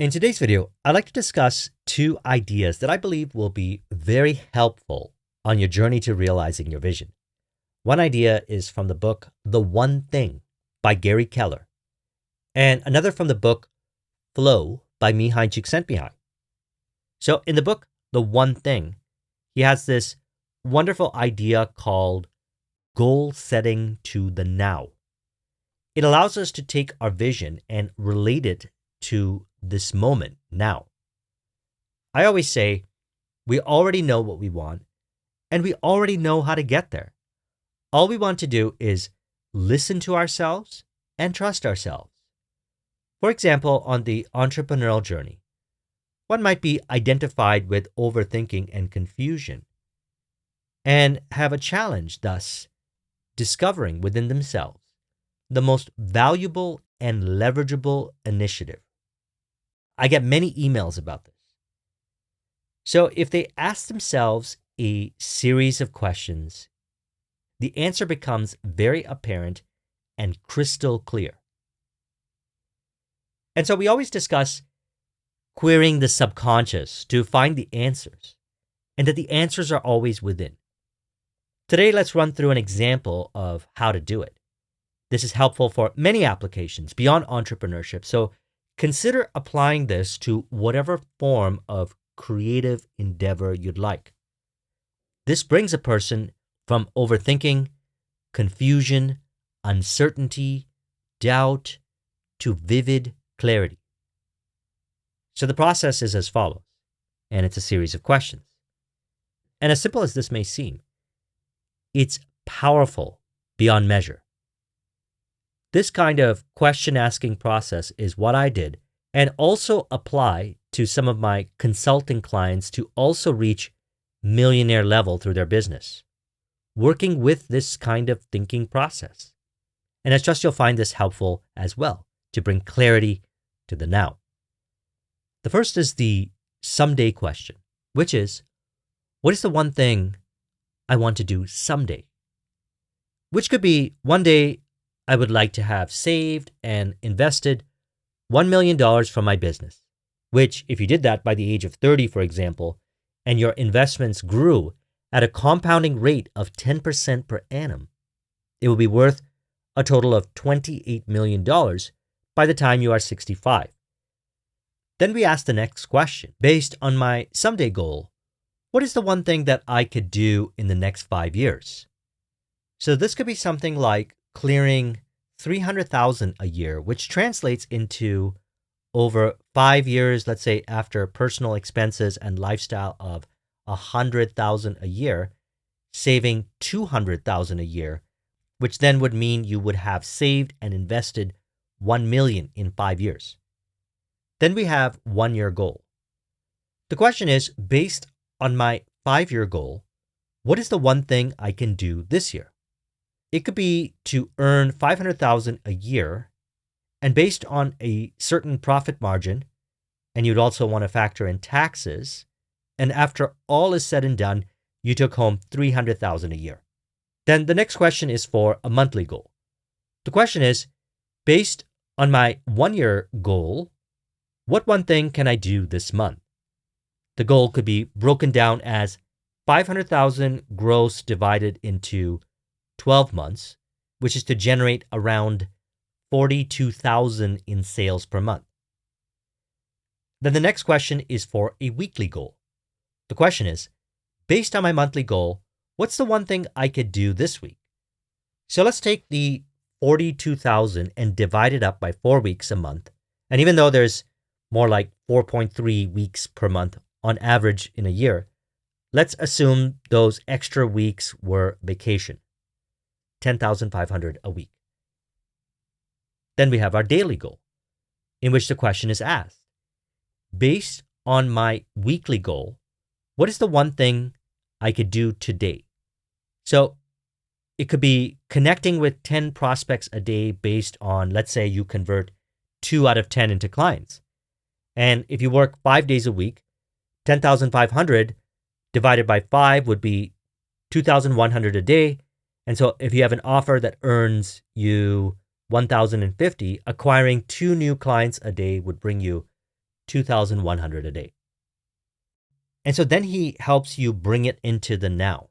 In today's video, I'd like to discuss two ideas that I believe will be very helpful on your journey to realizing your vision. One idea is from the book The One Thing by Gary Keller, and another from the book Flow by Mihaly Csikszentmihaly. So in the book The One Thing, he has this wonderful idea called goal setting to the now. It allows us to take our vision and relate it to this moment now. I always say we already know what we want and we already know how to get there. All we want to do is listen to ourselves and trust ourselves. For example, on the entrepreneurial journey, one might be identified with overthinking and confusion and have a challenge, thus discovering within themselves the most valuable and leverageable initiative. I get many emails about this. So if they ask themselves a series of questions, the answer becomes very apparent and crystal clear. And so we always discuss querying the subconscious to find the answers, and that the answers are always within. Today, let's run through an example of how to do it. This is helpful for many applications beyond entrepreneurship, so consider applying this to whatever form of creative endeavor you'd like. This brings a person from overthinking, confusion, uncertainty, doubt, to vivid clarity. So the process is as follows, and it's a series of questions. And as simple as this may seem, it's powerful beyond measure. This kind of question-asking process is what I did and also apply to some of my consulting clients to also reach millionaire level through their business, working with this kind of thinking process. And I trust you'll find this helpful as well to bring clarity to the now. The first is the someday question, which is, what is the one thing I want to do someday? Which could be one day I would like to have saved and invested $1 million from my business, which if you did that by the age of 30, for example, and your investments grew at a compounding rate of 10% per annum, it will be worth a total of $28 million by the time you are 65. Then we ask the next question. Based on my someday goal, what is the one thing that I could do in the next 5 years? So this could be something like clearing $300,000 a year, which translates into over 5 years, let's say after personal expenses and lifestyle of $100,000 a year, saving $200,000 a year, which then would mean you would have saved and invested $1 million in 5 years. Then we have 1 year goal. The question is, based on my 5-year goal, what is the one thing I can do this year? It could be to earn $500,000 a year, and based on a certain profit margin, and you'd also want to factor in taxes, and after all is said and done, you took home $300,000 a year. Then the next question is for a monthly goal. The question is, based on my 1-year goal, what one thing can I do this month? The goal could be broken down as $500,000 gross divided into 12 months, which is to generate around $42,000 in sales per month. Then the next question is for a weekly goal. The question is, based on my monthly goal, what's the one thing I could do this week? So let's take the $42,000 and divide it up by 4 weeks a month. And even though there's more like 4.3 weeks per month on average in a year, let's assume those extra weeks were vacation. $10,500 a week. Then we have our daily goal, in which the question is asked, based on my weekly goal, what is the one thing I could do today? So it could be connecting with 10 prospects a day based on, let's say you convert 2 out of 10 into clients. And if you work 5 days a week, 10,500 divided by 5 would be 2,100 a day. And so if you have an offer that earns you 1,050, acquiring 2 new clients a day would bring you 2,100 a day. And so then he helps you bring it into the now.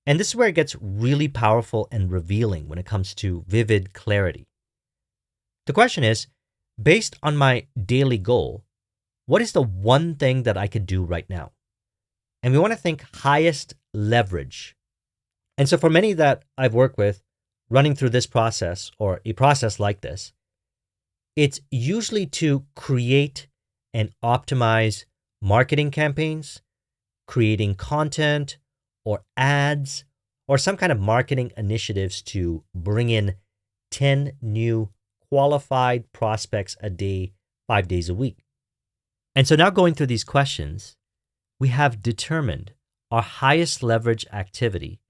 And this is where it gets really powerful and revealing when it comes to vivid clarity. The question is, based on my daily goal, what is the one thing that I could do right now? And we want to think highest leverage. And so for many that I've worked with running through this process or a process like this, it's usually to create and optimize marketing campaigns, creating content or ads, or some kind of marketing initiatives to bring in 10 new qualified prospects a day, 5 days a week. And so now going through these questions, we have determined our highest leverage activity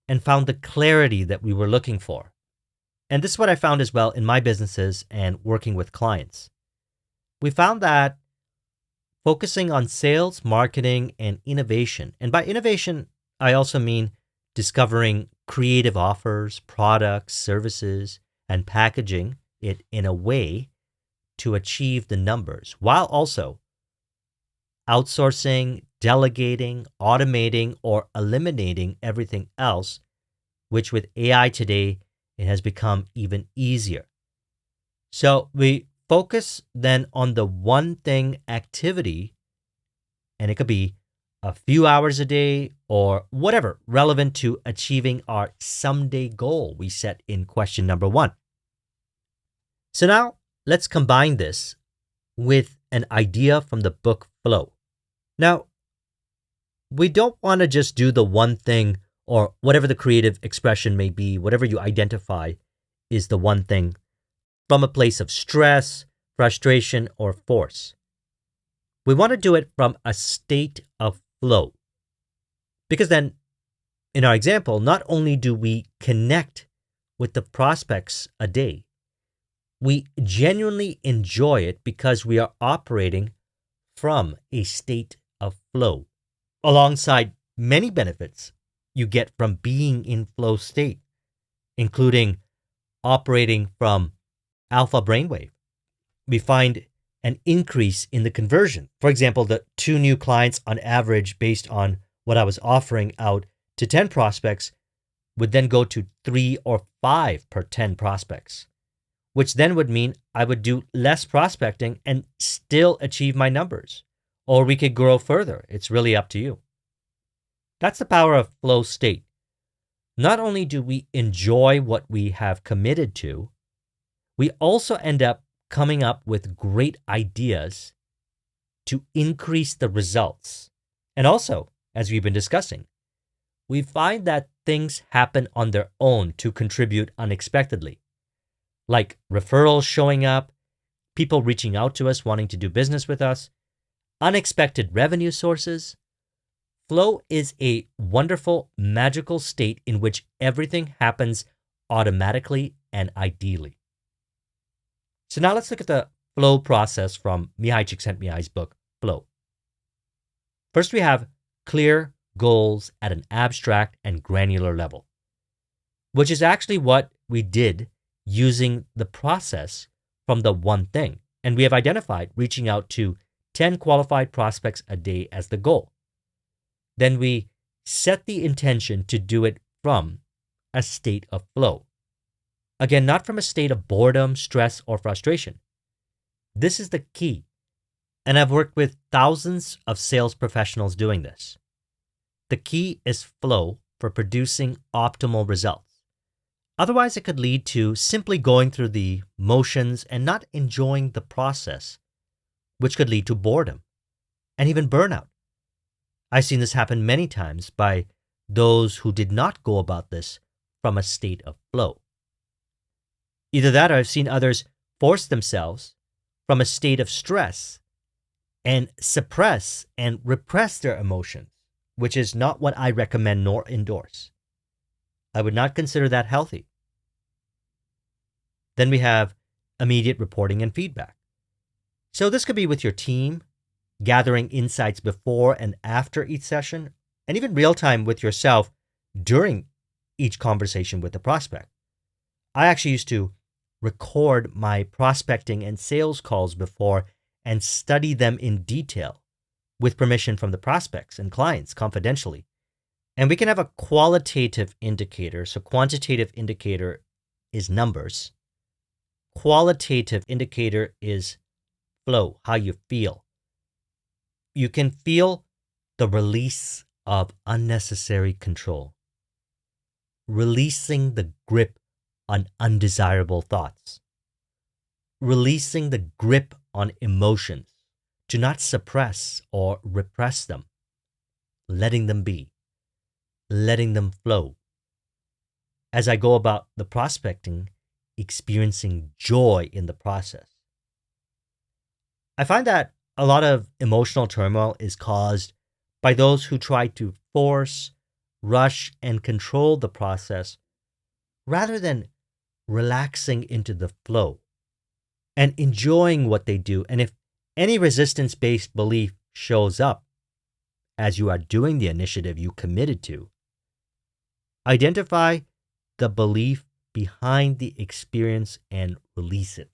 and found the clarity that we were looking for. And this is what I found as well in my businesses and working with clients. We found that focusing on sales, marketing, and innovation, and by innovation, I also mean discovering creative offers, products, services, and packaging it in a way to achieve the numbers, while also outsourcing, delegating, automating, or eliminating everything else, which with AI today, it has become even easier. So we focus then on the one thing activity, and it could be a few hours a day or whatever relevant to achieving our someday goal we set in question number 1. So now let's combine this with an idea from the book Flow. Now, we don't want to just do the one thing or whatever the creative expression may be, whatever you identify is the one thing from a place of stress, frustration, or force. We want to do it from a state of flow. Because then, in our example, not only do we connect with the prospects a day, we genuinely enjoy it because we are operating from a state of flow, alongside many benefits you get from being in flow state, including operating from alpha brainwave. We find an increase in the conversion. For example, the 2 new clients on average based on what I was offering out to 10 prospects would then go to 3 or 5 per 10 prospects, which then would mean I would do less prospecting and still achieve my numbers. Or we could grow further. It's really up to you. That's the power of flow state. Not only do we enjoy what we have committed to, we also end up coming up with great ideas to increase the results. And also, as we've been discussing, we find that things happen on their own to contribute unexpectedly, like referrals showing up, people reaching out to us wanting to do business with us, unexpected revenue sources. Flow is a wonderful, magical state in which everything happens automatically and ideally. So now let's look at the flow process from Mihaly Csikszentmihaly's book, Flow. First, we have clear goals at an abstract and granular level, which is actually what we did using the process from the one thing. And we have identified reaching out to 10 qualified prospects a day as the goal. Then we set the intention to do it from a state of flow. Again, not from a state of boredom, stress, or frustration. This is the key. And I've worked with thousands of sales professionals doing this. The key is flow for producing optimal results. Otherwise, it could lead to simply going through the motions and not enjoying the process, which could lead to boredom and even burnout. I've seen this happen many times by those who did not go about this from a state of flow. Either that or I've seen others force themselves from a state of stress and suppress and repress their emotions, which is not what I recommend nor endorse. I would not consider that healthy. Then we have immediate reporting and feedback. So this could be with your team, gathering insights before and after each session, and even real time with yourself during each conversation with the prospect. I actually used to record my prospecting and sales calls before and study them in detail with permission from the prospects and clients confidentially. And we can have a qualitative indicator. So quantitative indicator is numbers. Qualitative indicator is flow, how you feel. You can feel the release of unnecessary control, releasing the grip on undesirable thoughts, releasing the grip on emotions, to not suppress or repress them, letting them be, letting them flow. As I go about the prospecting, experiencing joy in the process. I find that a lot of emotional turmoil is caused by those who try to force, rush, and control the process rather than relaxing into the flow and enjoying what they do. And if any resistance-based belief shows up as you are doing the initiative you committed to, identify the belief behind the experience and release it.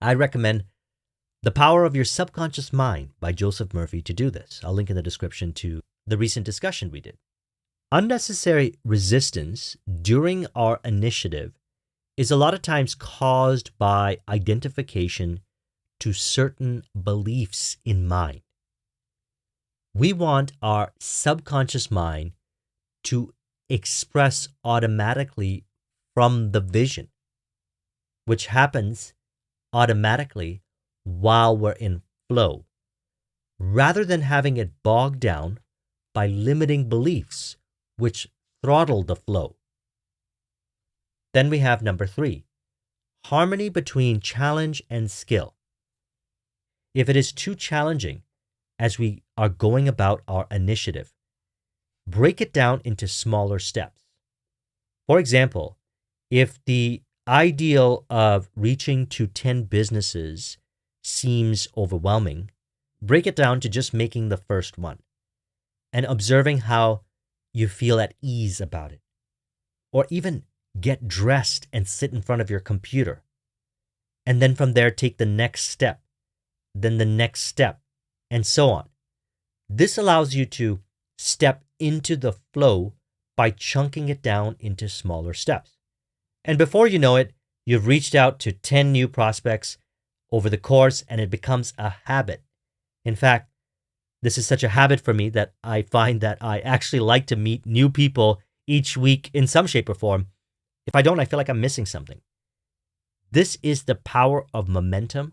I recommend The Power of Your Subconscious Mind by Joseph Murphy to do this. I'll link in the description to the recent discussion we did. Unnecessary resistance during our initiative is a lot of times caused by identification to certain beliefs in mind. We want our subconscious mind to express automatically from the vision, which happens automatically while we're in flow, rather than having it bogged down by limiting beliefs, which throttle the flow. Then we have number 3, harmony between challenge and skill. If it is too challenging as we are going about our initiative, break it down into smaller steps. For example, if the ideal of reaching to 10 businesses seems overwhelming, break it down to just making the first one and observing how you feel at ease about it. Or even get dressed and sit in front of your computer. And then from there, take the next step, then the next step, and so on. This allows you to step into the flow by chunking it down into smaller steps. And before you know it, you've reached out to 10 new prospects over the course, and it becomes a habit. In fact, this is such a habit for me that I find that I actually like to meet new people each week in some shape or form. If I don't, I feel like I'm missing something. This is the power of momentum,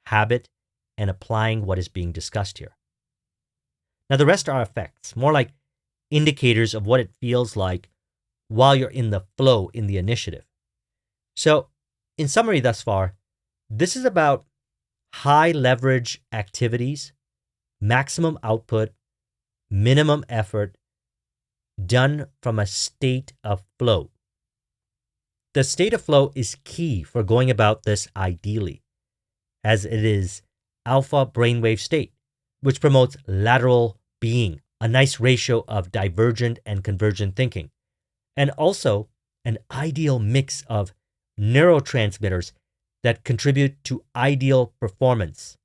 habit, and applying what is being discussed here. Now, the rest are effects, more like indicators of what it feels like while you're in the flow in the initiative. So, in summary thus far, this is about high leverage activities, maximum output, minimum effort, done from a state of flow. The state of flow is key for going about this ideally, as it is alpha brainwave state, which promotes lateral being, a nice ratio of divergent and convergent thinking, and also an ideal mix of neurotransmitters that contribute to ideal performance,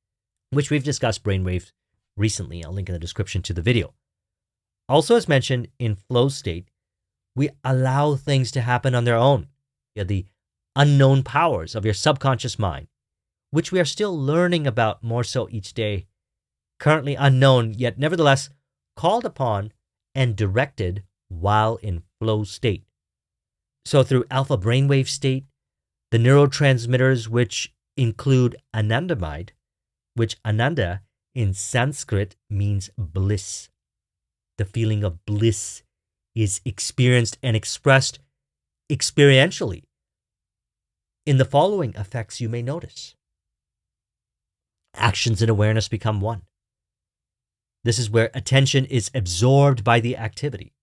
which we've discussed brainwaves recently. I'll link in the description to the video. Also, as mentioned, in flow state, we allow things to happen on their own. The unknown powers of your subconscious mind, which we are still learning about more so each day, currently unknown, yet nevertheless called upon and directed while in flow state. So through alpha brainwave state, the neurotransmitters which include anandamide, which ananda in Sanskrit means bliss. The feeling of bliss is experienced and expressed experientially in the following effects you may notice. Actions and awareness become one. This is where attention is absorbed by the activity.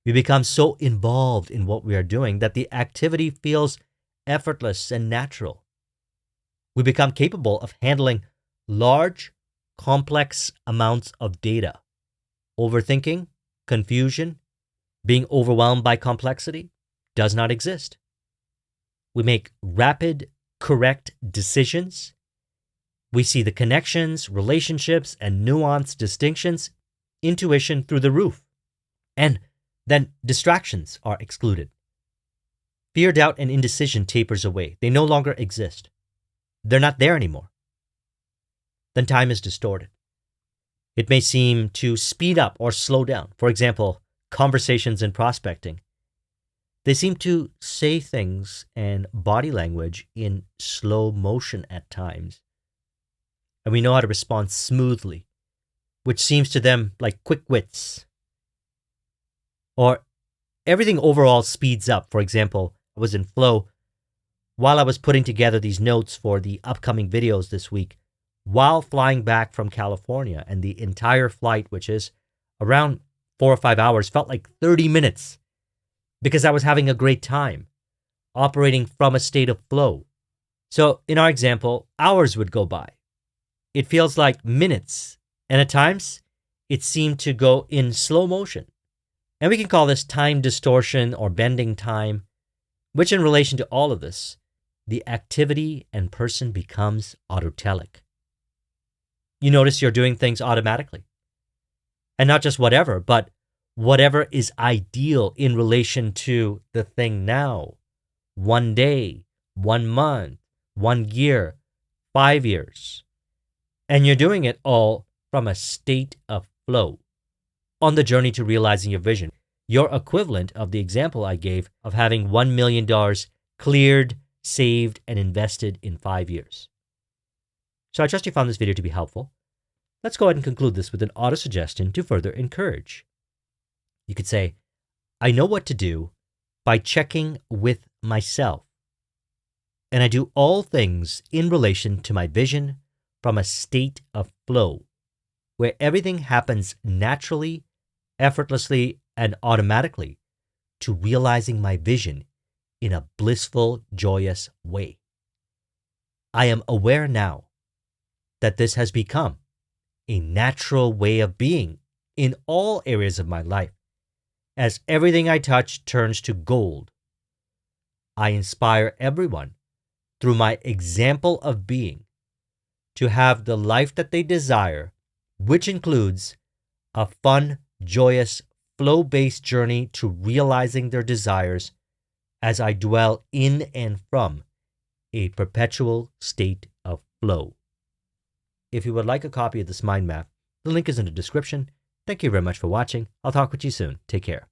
We become so involved in what we are doing that the activity feels effortless and natural. We become capable of handling large, complex amounts of data. Overthinking, confusion, being overwhelmed by complexity does not exist. We make rapid correct decisions. We see the connections, relationships, and nuanced distinctions, intuition through the roof. And then distractions are excluded. Fear, doubt, and indecision tapers away. They no longer exist. They're not there anymore. Then time is distorted. It may seem to speed up or slow down. For example, conversations in prospecting. They seem to say things and body language in slow motion at times. And we know how to respond smoothly, which seems to them like quick wits. Or everything overall speeds up. For example, I was in flow while I was putting together these notes for the upcoming videos this week, while flying back from California, and the entire flight, which is around 4 or 5 hours, felt like 30 minutes because I was having a great time, operating from a state of flow. So in our example, hours would go by. It feels like minutes, and at times it seemed to go in slow motion. And we can call this time distortion or bending time, which in relation to all of this, the activity and person becomes autotelic. You notice you're doing things automatically. And not just whatever, but whatever is ideal in relation to the thing now. 1 day, 1 month, 1 year, 5 years. And you're doing it all from a state of flow on the journey to realizing your vision. Your equivalent of the example I gave of having $1 million cleared, saved, and invested in 5 years. So I trust you found this video to be helpful. Let's go ahead and conclude this with an auto-suggestion to further encourage. You could say, I know what to do by checking with myself. And I do all things in relation to my vision from a state of flow, where everything happens naturally, effortlessly, and automatically to realizing my vision in a blissful, joyous way. I am aware now that this has become a natural way of being in all areas of my life, as everything I touch turns to gold. I inspire everyone through my example of being to have the life that they desire, which includes a fun, joyous, flow-based journey to realizing their desires as I dwell in and from a perpetual state of flow. If you would like a copy of this mind map, the link is in the description. Thank you very much for watching. I'll talk with you soon. Take care.